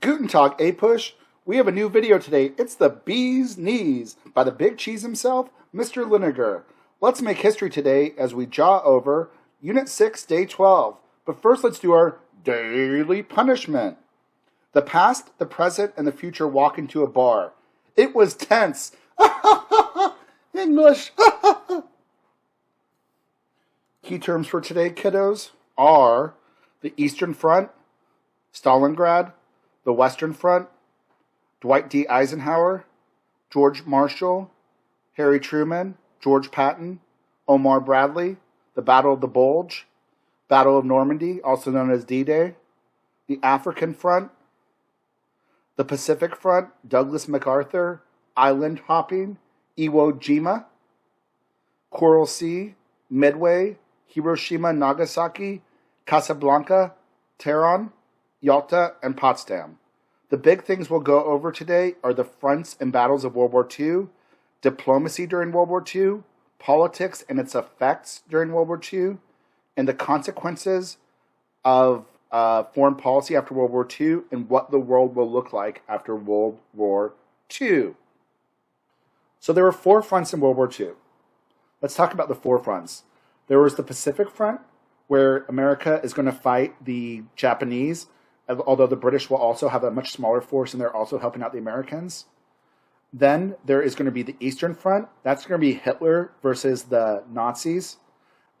Guten Tag, APUSH. We have a new video today. It's the bee's knees by the big cheese himself, Mr. Linegar. Let's make history today as we jaw over Unit 6, Day 12. But first, let's do our daily punishment. The past, the present, and the future walk into a bar. It was tense. English. Key terms for today, kiddos, are the Eastern Front, Stalingrad, the Western Front, Dwight D. Eisenhower, George Marshall, Harry Truman, George Patton, Omar Bradley, the Battle of the Bulge, Battle of Normandy, also known as D-Day, the African Front, the Pacific Front, Douglas MacArthur, Island Hopping, Iwo Jima, Coral Sea, Midway, Hiroshima, Nagasaki, Casablanca, Tehran, Yalta, and Potsdam. The big things we'll go over today are the fronts and battles of World War II, diplomacy during World War II, politics and its effects during World War II, and the consequences of foreign policy after World War II and what the world will look like after World War II. So there were 4 fronts in World War II. Let's talk about the 4 fronts. There was the Pacific Front, where America is going to fight the Japanese, although the British will also have a much smaller force and they're also helping out the Americans. Then there is going to be the Eastern Front. That's going to be Hitler versus the Nazis.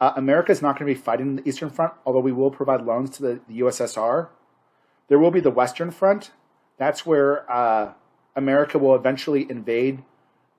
America is not going to be fighting the Eastern Front, although we will provide loans to the USSR. There will be the Western Front. That's where America will eventually invade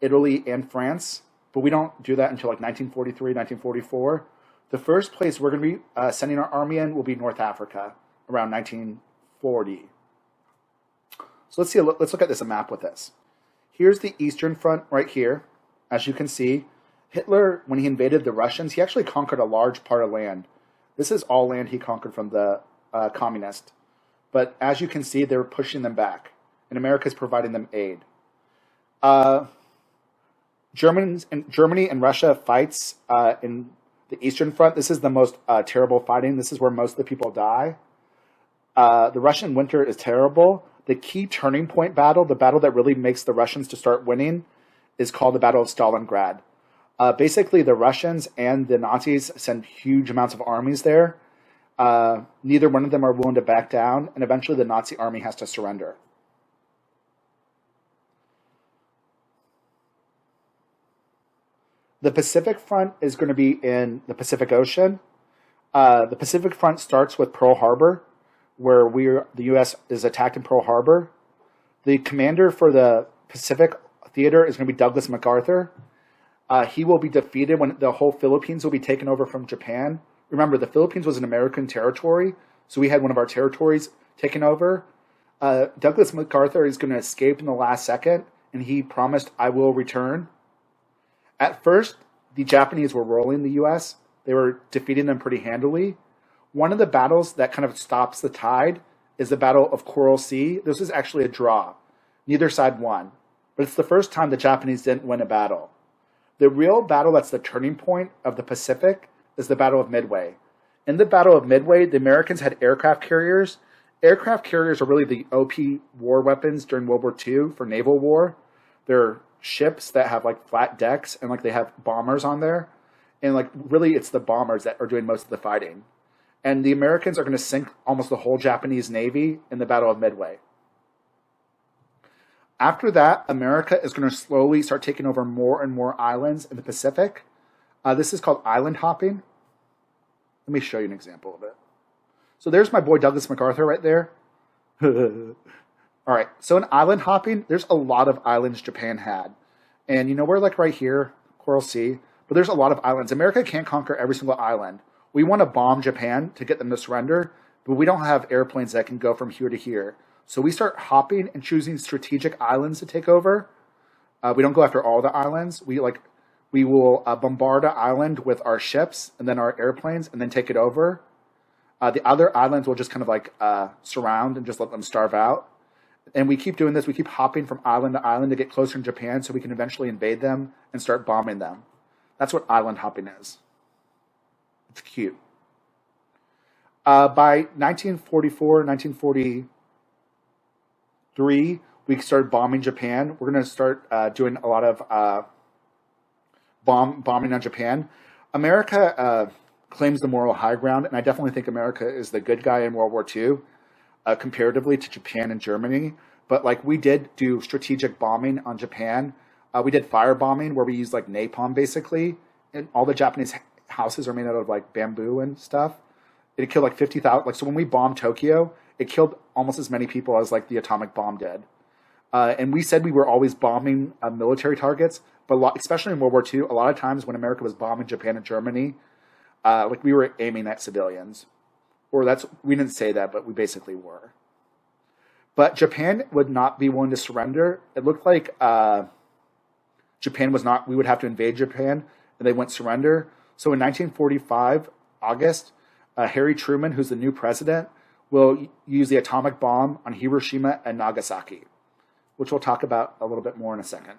Italy and France, but we don't do that until like 1943, 1944. The first place we're going to be sending our army in will be North Africa around 1940. So let's look at this map with this. Here's the Eastern Front right here. As you can see, Hitler, when he invaded the Russians, he actually conquered a large part of land. This is all land he conquered from the communists. But as you can see, they were pushing them back, and America is providing them aid. Germany and Russia fights in the Eastern Front. This is the most terrible fighting. This is where most of the people die. The Russian winter is terrible. The key turning point battle, the battle that really makes the Russians to start winning, is called the Battle of Stalingrad. Basically, the Russians and the Nazis send huge amounts of armies there. Neither one of them are willing to back down, and eventually the Nazi army has to surrender. The Pacific Front is going to be in the Pacific Ocean. The Pacific Front starts with Pearl Harbor, where the U.S. is attacked in Pearl Harbor. The commander for the Pacific Theater is going to be Douglas MacArthur. He will be defeated when the whole Philippines will be taken over from Japan. Remember, the Philippines was an American territory, so we had one of our territories taken over. Douglas MacArthur is going to escape in the last second, and he promised, "I will return." At first, the Japanese were rolling the U.S. They were defeating them pretty handily. One of the battles that kind of stops the tide is the Battle of Coral Sea. This is actually a draw. Neither side won. But it's the first time the Japanese didn't win a battle. The real battle that's the turning point of the Pacific is the Battle of Midway. In the Battle of Midway, the Americans had aircraft carriers. Aircraft carriers are really the OP war weapons during World War II for naval war. They're ships that have like flat decks and like they have bombers on there. And like really it's the bombers that are doing most of the fighting. And the Americans are going to sink almost the whole Japanese Navy in the Battle of Midway. After that, America is going to slowly start taking over more and more islands in the Pacific. This is called island hopping. Let me show you an example of it. So there's my boy Douglas MacArthur right there. All right, so in island hopping, there's a lot of islands Japan had. And you know, we're like right here, Coral Sea, but there's a lot of islands. America can't conquer every single island. We want to bomb Japan to get them to surrender, but we don't have airplanes that can go from here to here. So we start hopping and choosing strategic islands to take over. We don't go after all the islands. We will bombard an island with our ships and then our airplanes and then take it over. The other islands will just kind of like surround and just let them starve out. And we keep doing this. We keep hopping from island to island to get closer to Japan so we can eventually invade them and start bombing them. That's what island hopping is. It's cute. By 1944, 1940, 1943, we started bombing Japan. We're going to start doing a lot of bombing on Japan. America claims the moral high ground, and I definitely think America is the good guy in World War II, comparatively to Japan and Germany. But like we did do strategic bombing on Japan. We did fire bombing where we used like napalm basically, and all the Japanese houses are made out of like bamboo and stuff. It killed like 50,000. Like so, when we bombed Tokyo, it killed almost as many people as like the atomic bomb did. And we said we were always bombing military targets, but especially in World War II, a lot of times when America was bombing Japan and Germany, like we were aiming at civilians, or we didn't say that, but we basically were. But Japan would not be willing to surrender. It looked like Japan was not. We would have to invade Japan, and they wouldn't surrender. So in 1945, August, Harry Truman, who's the new president, will use the atomic bomb on Hiroshima and Nagasaki, which we'll talk about a little bit more in a second.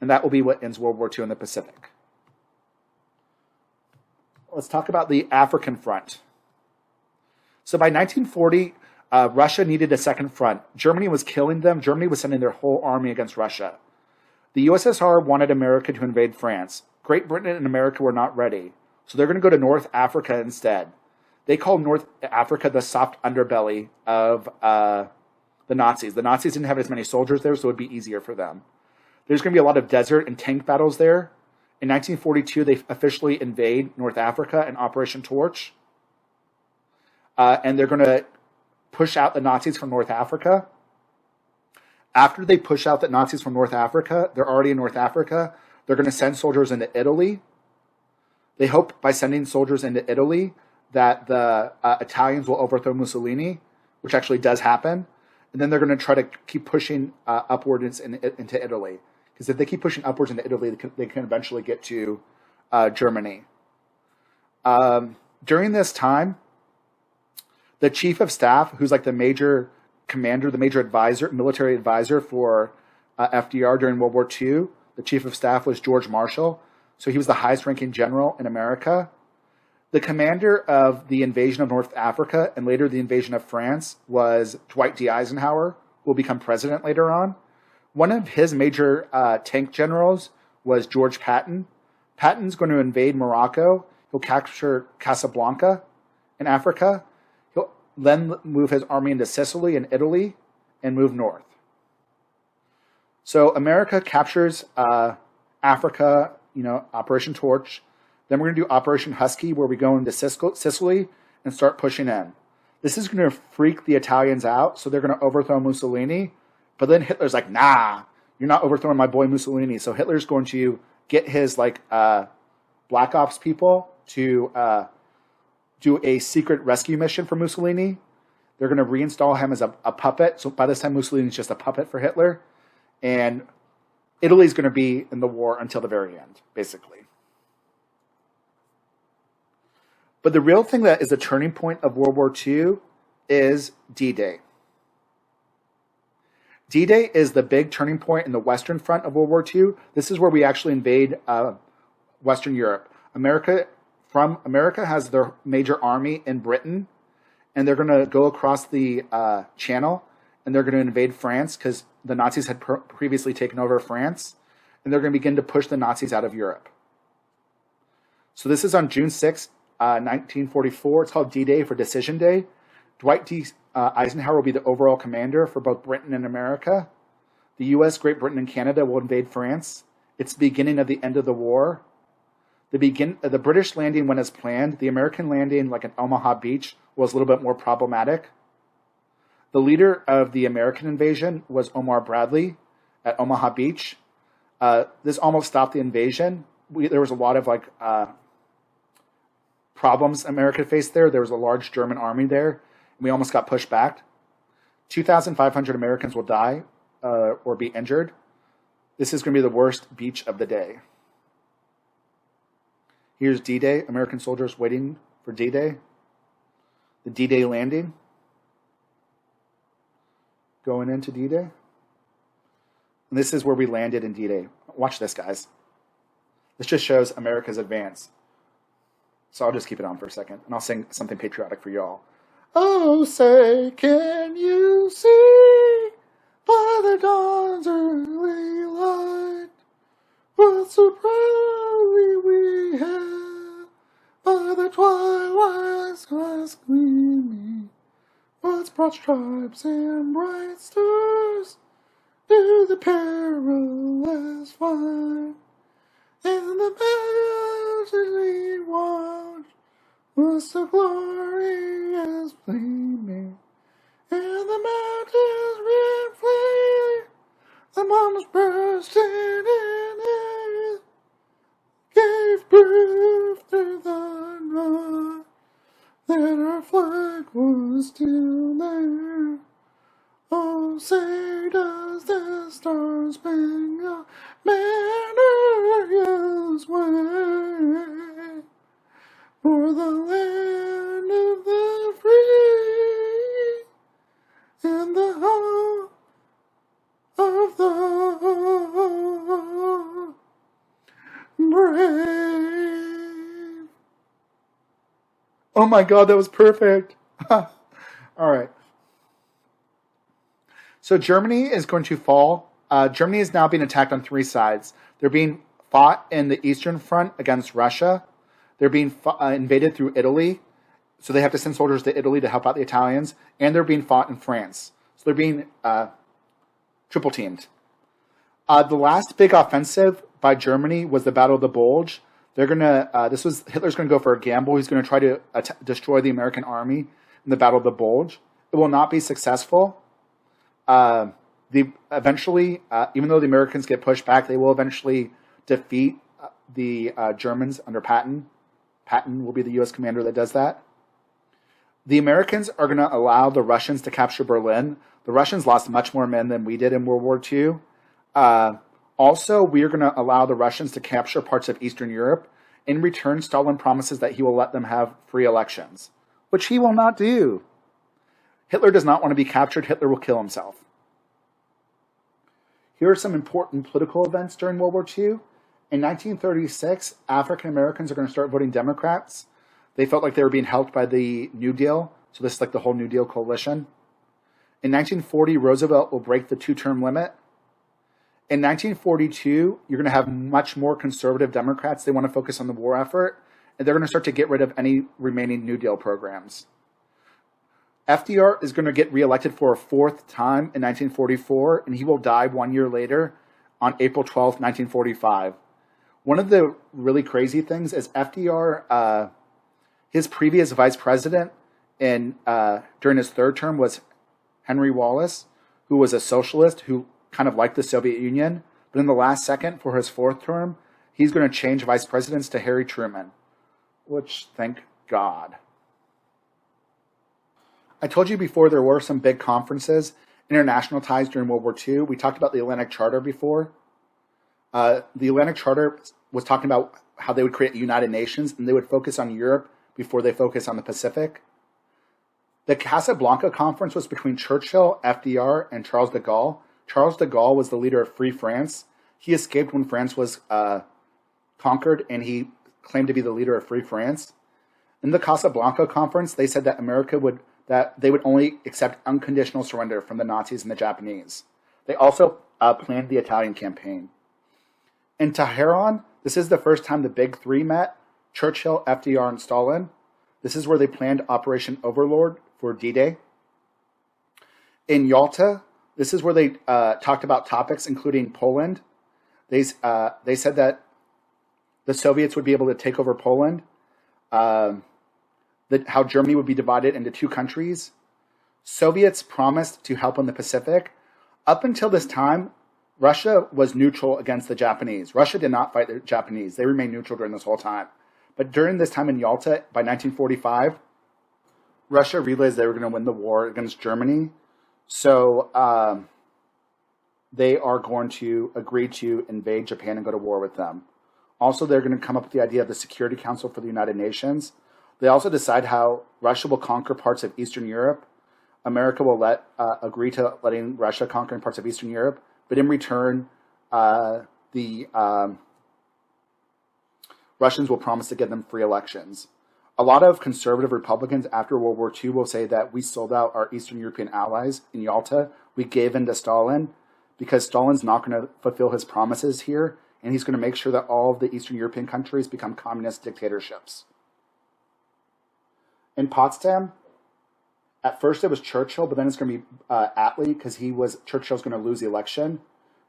And that will be what ends World War II in the Pacific. Let's talk about the African front. So by 1940, Russia needed a second front. Germany was killing them. Germany was sending their whole army against Russia. The USSR wanted America to invade France. Great Britain and America were not ready. So they're going to go to North Africa instead. They called North Africa the soft underbelly of the Nazis. The Nazis didn't have as many soldiers there, so it would be easier for them. There's going to be a lot of desert and tank battles there. In 1942, they officially invade North Africa in Operation Torch. And they're going to push out the Nazis from North Africa. After they push out the Nazis from North Africa, they're already in North Africa. They're going to send soldiers into Italy. They hope by sending soldiers into Italy that the Italians will overthrow Mussolini, which actually does happen. And then they're going to try to keep pushing upwards into Italy. Because if they keep pushing upwards into Italy, they can eventually get to Germany. During this time, the chief of staff, who's like the major commander, the major advisor, military advisor for FDR during World War II, the chief of staff was George Marshall. So he was the highest ranking general in America. The commander of the invasion of North Africa and later the invasion of France was Dwight D. Eisenhower, who will become president later on. One of his major tank generals was George Patton. Patton's going to invade Morocco. He'll capture Casablanca in Africa. He'll then move his army into Sicily and Italy and move north. So America captures Africa, Operation Torch. Then we're going to do Operation Husky, where we go into Sicily and start pushing in. This is going to freak the Italians out, so they're going to overthrow Mussolini. But then Hitler's like, nah, you're not overthrowing my boy Mussolini. So Hitler's going to get his Black Ops people to do a secret rescue mission for Mussolini. They're going to reinstall him as a puppet. So by this time, Mussolini's just a puppet for Hitler. And Italy's going to be in the war until the very end, basically. But the real thing that is a turning point of World War II is D-Day. D-Day is the big turning point in the Western Front of World War II. This is where we actually invade Western Europe. America has their major army in Britain, and they're going to go across the Channel, and they're going to invade France because the Nazis had previously taken over France, and they're going to begin to push the Nazis out of Europe. So this is on June 6th, 1944. It's called D-Day for Decision Day. Dwight D. Eisenhower will be the overall commander for both Britain and America. The U.S., Great Britain, and Canada will invade France. It's the beginning of the end of the war. The British landing went as planned. The American landing, like at Omaha Beach, was a little bit more problematic. The leader of the American invasion was Omar Bradley at Omaha Beach. This almost stopped the invasion. There was a lot of problems America faced there. There was a large German army there, and we almost got pushed back. 2,500 Americans will die or be injured. This is going to be the worst beach of the day. Here's D-Day, American soldiers waiting for D-Day. The D-Day landing. Going into D-Day. And this is where we landed in D-Day. Watch this, guys. This just shows America's advance. So I'll just keep it on for a second, and I'll sing something patriotic for y'all. Oh, say, can you see the dawn's early light, what so proudly we hailed, by the twilight skies gleaming, what's brought stripes and bright stars to the perilous fight, and the battles we watched was so glorious flaming, and the mountains red flame, the bombs bursting in air, gave proof through the night that our flag was still there. Oh, say does the star-spangled banner yet wave for the land of the free and the home of the brave. Oh my God, that was perfect. All right. So Germany is going to fall. Germany is now being attacked on three sides. They're being fought in the Eastern Front against Russia. They're being invaded through Italy. So they have to send soldiers to Italy to help out the Italians. And they're being fought in France. So they're being triple teamed. The last big offensive by Germany was the Battle of the Bulge. Hitler's going to go for a gamble. He's going to try to destroy the American army in the Battle of the Bulge. It will not be successful. Eventually, even though the Americans get pushed back, they will eventually defeat the Germans under Patton. Patton will be the U.S. commander that does that. The Americans are going to allow the Russians to capture Berlin. The Russians lost much more men than we did in World War II. Also, we are going to allow the Russians to capture parts of Eastern Europe. In return, Stalin promises that he will let them have free elections, which he will not do. Hitler does not want to be captured. Hitler will kill himself. Here are some important political events during World War II. In 1936, African Americans are going to start voting Democrats. They felt like they were being helped by the New Deal. So this is like the whole New Deal coalition. In 1940, Roosevelt will break the two-term limit. In 1942, you're going to have much more conservative Democrats. They want to focus on the war effort. And they're going to start to get rid of any remaining New Deal programs. FDR is going to get reelected for a fourth time in 1944, and he will die 1 year later on April 12th, 1945. One of the really crazy things is FDR, his previous vice president during his third term was Henry Wallace, who was a socialist who kind of liked the Soviet Union. But in the last second for his fourth term, he's going to change vice presidents to Harry Truman, which, thank God. I told you before there were some big conferences, international ties during World War II. We talked about the Atlantic Charter before. The Atlantic Charter was talking about how they would create United Nations, and they would focus on Europe before they focus on the Pacific. The Casablanca Conference was between Churchill, FDR, and Charles de Gaulle. Charles de Gaulle was the leader of Free France. He escaped when France was conquered, and he claimed to be the leader of Free France. In the Casablanca Conference, they said that that they would only accept unconditional surrender from the Nazis and the Japanese. They also planned the Italian campaign. In Tehran, this is the first time the Big Three met, Churchill, FDR, and Stalin. This is where they planned Operation Overlord for D-Day. In Yalta, this is where they talked about topics including Poland. They said that the Soviets would be able to take over Poland, how Germany would be divided into two countries. Soviets promised to help in the Pacific. Up until this time, Russia was neutral against the Japanese. Russia did not fight the Japanese. They remained neutral during this whole time. But during this time in Yalta, by 1945, Russia realized they were going to win the war against Germany. So they are going to agree to invade Japan and go to war with them. Also, they're going to come up with the idea of the Security Council for the United Nations. They also decide how Russia will conquer parts of Eastern Europe. America will agree to letting Russia conquer parts of Eastern Europe, but in return, the Russians will promise to give them free elections. A lot of conservative Republicans after World War II will say that we sold out our Eastern European allies in Yalta. We gave in to Stalin. because Stalin's not going to fulfill his promises here, and he's going to make sure that all of the Eastern European countries become communist dictatorships. In Potsdam, at first it was Churchill, but then it's going to be Attlee, because Churchill's going to lose the election.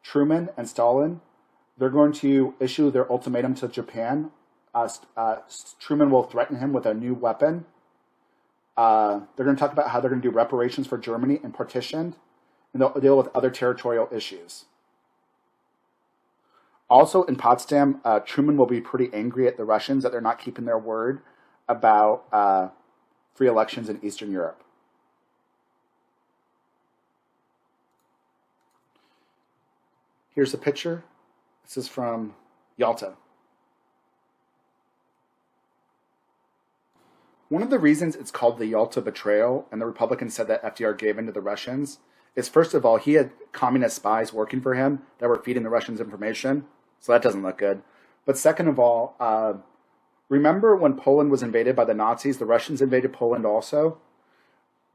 Truman and Stalin, they're going to issue their ultimatum to Japan. Truman will threaten him with a new weapon. They're going to talk about how they're going to do reparations for Germany and partition, and they'll deal with other territorial issues. Also in Potsdam, Truman will be pretty angry at the Russians that they're not keeping their word about free elections in Eastern Europe. Here's a picture. This is from Yalta. One of the reasons it's called the Yalta Betrayal, and the Republicans said that FDR gave in to the Russians, is first of all, he had communist spies working for him that were feeding the Russians information, so that doesn't look good. But second of all, remember when Poland was invaded by the Nazis, the Russians invaded Poland also?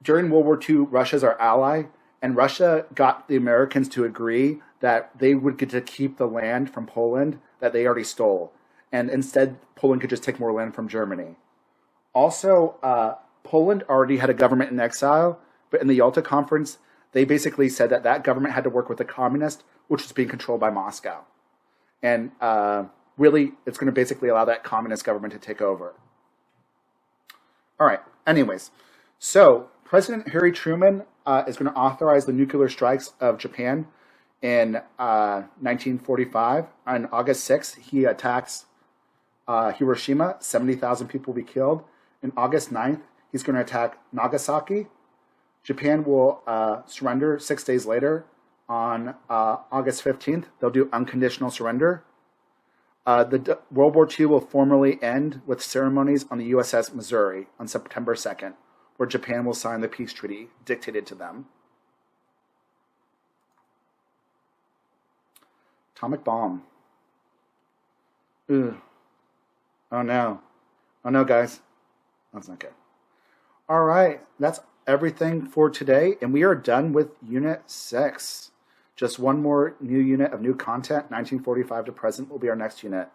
During World War II, Russia's our ally, and Russia got the Americans to agree that they would get to keep the land from Poland that they already stole. And instead, Poland could just take more land from Germany. Also, Poland already had a government in exile, but in the Yalta Conference, they basically said that that government had to work with the communist, which was being controlled by Moscow. And really, it's going to basically allow that communist government to take over. All right, anyways. So, President Harry Truman is going to authorize the nuclear strikes of Japan in 1945. On August 6th, he attacks Hiroshima. 70,000 people will be killed. On August 9th, he's going to attack Nagasaki. Japan will surrender 6 days later. On August 15th, they'll do unconditional surrender. The World War II will formally end with ceremonies on the USS Missouri on September 2nd, where Japan will sign the peace treaty dictated to them. Atomic bomb. Ugh. Oh no. Oh no, guys. That's not good. All right. That's everything for today. And we are done with Unit 6. Just one more new unit of new content. 1945 to present will be our next unit.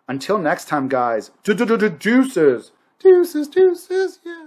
Until next time, guys. Deuces. Deuces, yeah.